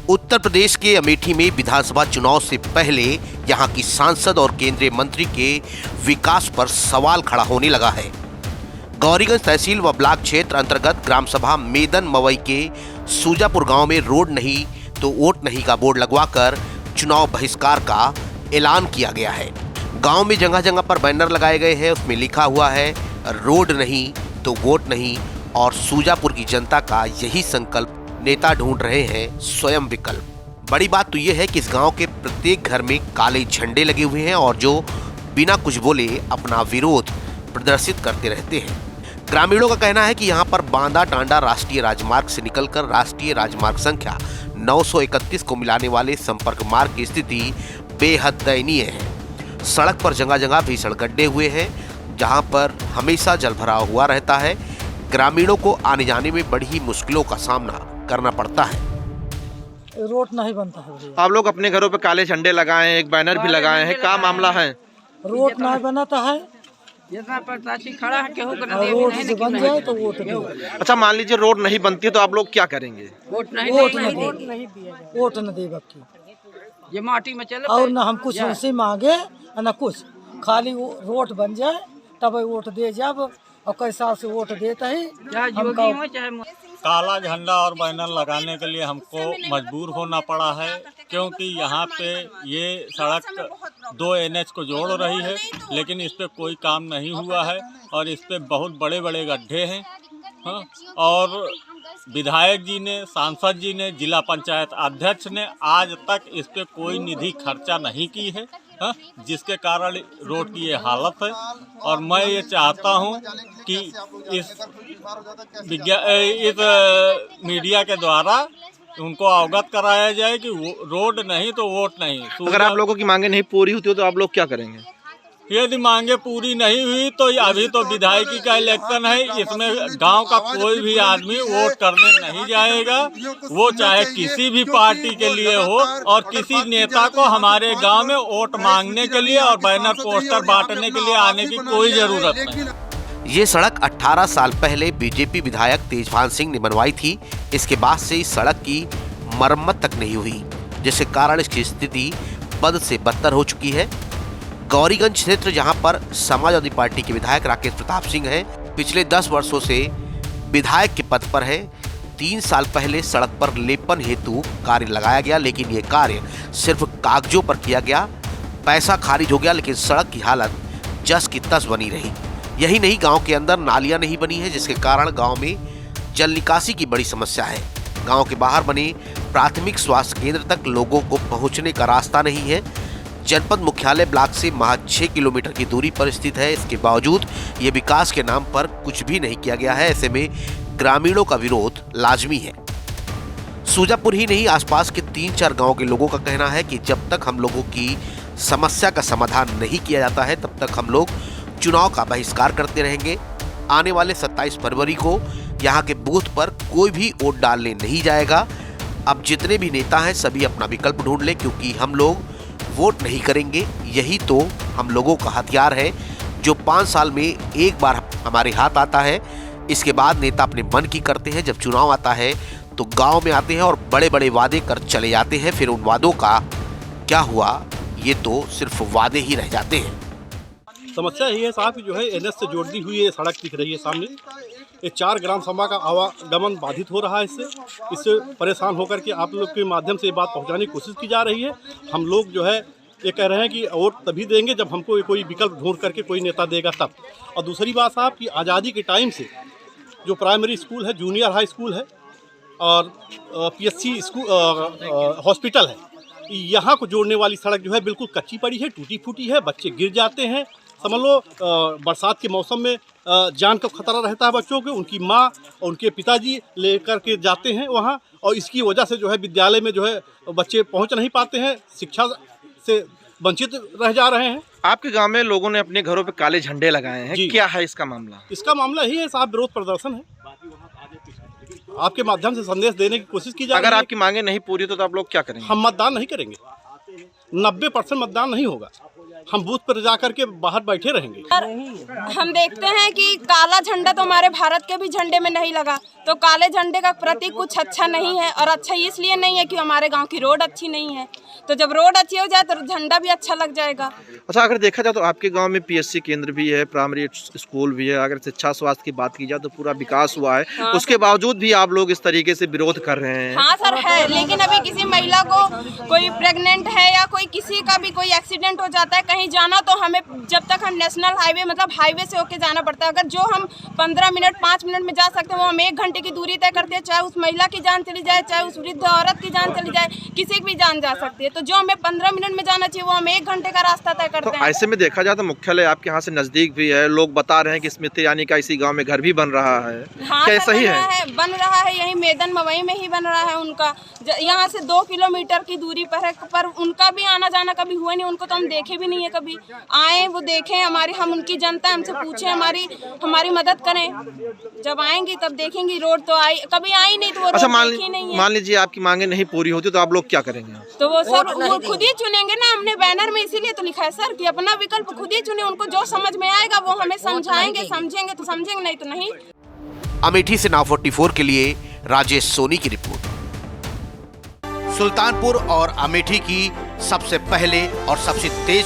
उत्तर प्रदेश के अमेठी में विधानसभा चुनाव से पहले यहां की सांसद और केंद्रीय मंत्री के विकास पर सवाल खड़ा होने लगा है। गौरीगंज तहसील व ब्लॉक क्षेत्र अंतर्गत ग्राम सभा मेदन मवई के सूजापुर गांव में रोड नहीं तो वोट नहीं का बोर्ड लगवाकर चुनाव बहिष्कार का ऐलान किया गया है। गांव में जगह जगह पर बैनर लगाए गए हैं, उसमें लिखा हुआ है रोड नहीं तो वोट नहीं, और सूजापुर की जनता का यही संकल्प नेता ढूंढ रहे हैं स्वयं विकल्प। बड़ी बात तो यह है कि इस गांव के प्रत्येक घर में काले झंडे लगे हुए हैं और जो बिना कुछ बोले अपना विरोध प्रदर्शित करते रहते हैं। ग्रामीणों का कहना है कि यहां पर बांदा टांडा राष्ट्रीय राजमार्ग से निकलकर राष्ट्रीय राजमार्ग संख्या 931 को मिलाने वाले संपर्क मार्ग की स्थिति बेहद दयनीय है। सड़क पर जगह जगह भीषण गड्ढे हुए हैं जहां पर हमेशा जलभराव हुआ रहता है। ग्रामीणों को आने जाने में बड़ी मुश्किलों का सामना करना पड़ता है। रोड नहीं बनता है। आप लोग अपने घरों पे काले झंडे लगाए हैं, एक बैनर भी लगाए हैं, क्या मामला है? रोड नहीं बनाता है, जितना प्रत्याशी खड़ा है केहू का रोड से बन जाए तो वोट दो। अच्छा, मान लीजिए रोड नहीं बनती है तो आप लोग क्या करेंगे? वोट नहीं वोट न दे बक्की, ये माटी में चले और न हम कुछ उनसे मांगे न कुछ, खाली रोड बन जाए तब वोट दे जब, और कैसा से वोट देता है। चाहे जोगी हो चाहे काला झंडा और बैनर लगाने के लिए हमको मजबूर होना पड़ा है, क्योंकि यहाँ पे ये सड़क 2 NH को जोड़ रही है, लेकिन इस पे कोई काम नहीं हुआ है और इस पे बहुत बड़े बड़े गड्ढे हैं। हाँ, और विधायक जी ने, सांसद जी ने, जिला पंचायत अध्यक्ष ने आज तक इस पे कोई निधि खर्चा नहीं की है। हाँ, जिसके कारण रोड की ये हालत है। और मैं ये चाहता हूँ कि इस मीडिया के द्वारा उनको अवगत कराया जाए कि रोड नहीं तो वोट नहीं। अगर आप लोगों की मांगे नहीं पूरी होती हो तो आप लोग क्या करेंगे? यदि मांगे पूरी नहीं हुई तो अभी तो विधायकी का इलेक्शन है, इसमें गांव का कोई भी आदमी वोट करने नहीं जाएगा, वो चाहे किसी भी पार्टी के लिए हो, और किसी नेता को हमारे गांव में वोट मांगने के लिए और बैनर पोस्टर बांटने के लिए आने की कोई जरूरत नहीं। ये सड़क 18 साल पहले बीजेपी विधायक तेजपाल सिंह ने बनवाई थी। इसके बाद से इस सड़क की मरम्मत तक नहीं हुई, जिसके कारण इसकी स्थिति बद से बदतर हो चुकी है। गौरीगंज क्षेत्र जहां पर समाजवादी पार्टी के विधायक राकेश प्रताप सिंह हैं, पिछले 10 वर्षों से विधायक के पद पर हैं। 3 साल पहले सड़क पर लेपन हेतु कार्य लगाया गया, लेकिन ये कार्य सिर्फ कागजों पर किया गया, पैसा खारिज हो गया, लेकिन सड़क की हालत जस की तस बनी रही। यही नहीं, गांव के अंदर नालियां नहीं बनी है, जिसके कारण गांव में जल निकासी की बड़ी समस्या है। गांव के बाहर बने प्राथमिक स्वास्थ्य केंद्र तक लोगों को पहुंचने का रास्ता नहीं है। जनपद मुख्यालय ब्लॉक से महज 6 किलोमीटर की दूरी पर स्थित है। इसके बावजूद ये विकास के नाम पर कुछ भी नहीं किया गया है। ऐसे में ग्रामीणों का विरोध लाजमी है। सूजापुर ही नहीं, आसपास के 3-4 गांव के लोगों का कहना है कि जब तक हम लोगों की समस्या का समाधान नहीं किया जाता है तब तक हम लोग चुनाव का बहिष्कार करते रहेंगे। आने वाले 27 फरवरी को यहाँ के बूथ पर कोई भी वोट डालने नहीं जाएगा। अब जितने भी नेता हैं सभी अपना विकल्प ढूंढ लें, क्योंकि हम लोग वोट नहीं करेंगे। यही तो हम लोगों का हथियार है, जो 5 साल में एक बार हमारे हाथ आता है। इसके बाद नेता अपने मन की करते हैं। जब चुनाव आता है तो गांव में आते हैं और बड़े बड़े वादे कर चले जाते हैं। फिर उन वादों का क्या हुआ, ये तो सिर्फ वादे ही रह जाते हैं। समस्या ये है साहब कि जो है NH से जोड़ती हुई ये सड़क दिख रही है सामने, ये 4 ग्राम सभा का आवागमन बाधित हो रहा है। इससे परेशान होकर के आप लोग के माध्यम से ये बात पहुंचाने की कोशिश की जा रही है। हम लोग जो है ये कह रहे हैं कि वोट तभी देंगे जब हमको कोई विकल्प ढूंढ करके कोई नेता देगा तब। और दूसरी बात साहब कि आज़ादी के टाइम से जो प्राइमरी स्कूल है, जूनियर हाई स्कूल है और PSC स्कूल हॉस्पिटल है, यहाँ को जोड़ने वाली सड़क जो है बिल्कुल कच्ची पड़ी है, टूटी फूटी है, बच्चे गिर जाते हैं। समझ लो बरसात के मौसम में जान का खतरा रहता है बच्चों के। उनकी माँ और उनके पिताजी लेकर के जाते हैं वहाँ, और इसकी वजह से जो है विद्यालय में जो है बच्चे पहुँच नहीं पाते हैं, शिक्षा से वंचित रह जा रहे हैं। आपके गांव में लोगों ने अपने घरों पे काले झंडे लगाए हैं, क्या है इसका मामला? इसका मामला यही है साहब, विरोध प्रदर्शन है। आपके माध्यम से संदेश देने की कोशिश की जा रही है। अगर आपकी मांगे नहीं पूरी तो आप लोग क्या करेंगे? हम मतदान नहीं करेंगे, 90% मतदान नहीं होगा। हम बूथ पर जाकर के बाहर बैठे रहेंगे। हम देखते हैं कि काला झंडा तो हमारे भारत के भी झंडे में नहीं लगा, तो काले झंडे का प्रतीक कुछ अच्छा नहीं है। और अच्छा इसलिए नहीं है कि हमारे गांव की रोड अच्छी नहीं है, तो जब रोड अच्छी हो जाए तो झंडा भी अच्छा लग जाएगा। अच्छा, अगर देखा जाए तो आपके गांव में पीएससी केंद्र भी है, प्राइमरी स्कूल भी है, अगर शिक्षा स्वास्थ्य की बात की जाए तो पूरा विकास हुआ है। हाँ, उसके बावजूद भी आप लोग इस तरीके से विरोध कर रहे हैं। हाँ सर है, लेकिन अभी किसी महिला को कोई प्रेग्नेंट है या कोई किसी का भी कोई एक्सीडेंट हो जाता है कहीं जाना, तो हमें जब तक हम नेशनल हाईवे मतलब हाईवे से होके जाना पड़ता है। अगर जो हम 15 मिनट 5 मिनट में जा सकते हैं वो हम 1 घंटे की दूरी तय करते हैं, चाहे उस महिला की जान चली जाए, चाहे उस वृद्ध औरत की जान चली जाए, किसी की भी जान जा सकती है। तो जो हमें 15 मिनट में जाना चाहिए वो हम 1 घंटे का रास्ता तय तो करते हैं। ऐसे में देखा जाए तो मुख्यालय आपके यहाँ से नजदीक भी है, लोग बता रहे हैं कि स्मृति ईरानी का इसी गांव में घर भी बन रहा है। हाँ क्या सर, सही है? बन रहा है, यही मैदान मवई में ही बन रहा है उनका। यहाँ से 2 किलोमीटर की दूरी पर है, पर उनका भी आना जाना कभी हुआ नहीं, उनको तो हम देखे भी नहीं है कभी। आए वो देखें, हम उनकी जनता, हमसे पूछे, हमारी मदद करें। जब आएंगी तब देखेंगी। रोड तो कभी आई नहीं, तो वो अच्छा, रोड देखी नहीं है। मान लीजिए आपकी मांगे नहीं पूरी होती तो आप लोग क्या करेंगे? तो वो सर वो खुद ही चुनेंगे ना। हमने बैनर में इसीलिए तो लिखा है सर कि अपना विकल्प खुद ही चुने। उनको जो समझ में आएगा वो हमें समझाएंगे, समझेंगे तो समझेंगे, नहीं तो नहीं। अमेठी से नाव 44 के लिए राजेश सोनी की रिपोर्ट। सुल्तानपुर और अमेठी की सबसे पहले और सबसे तेज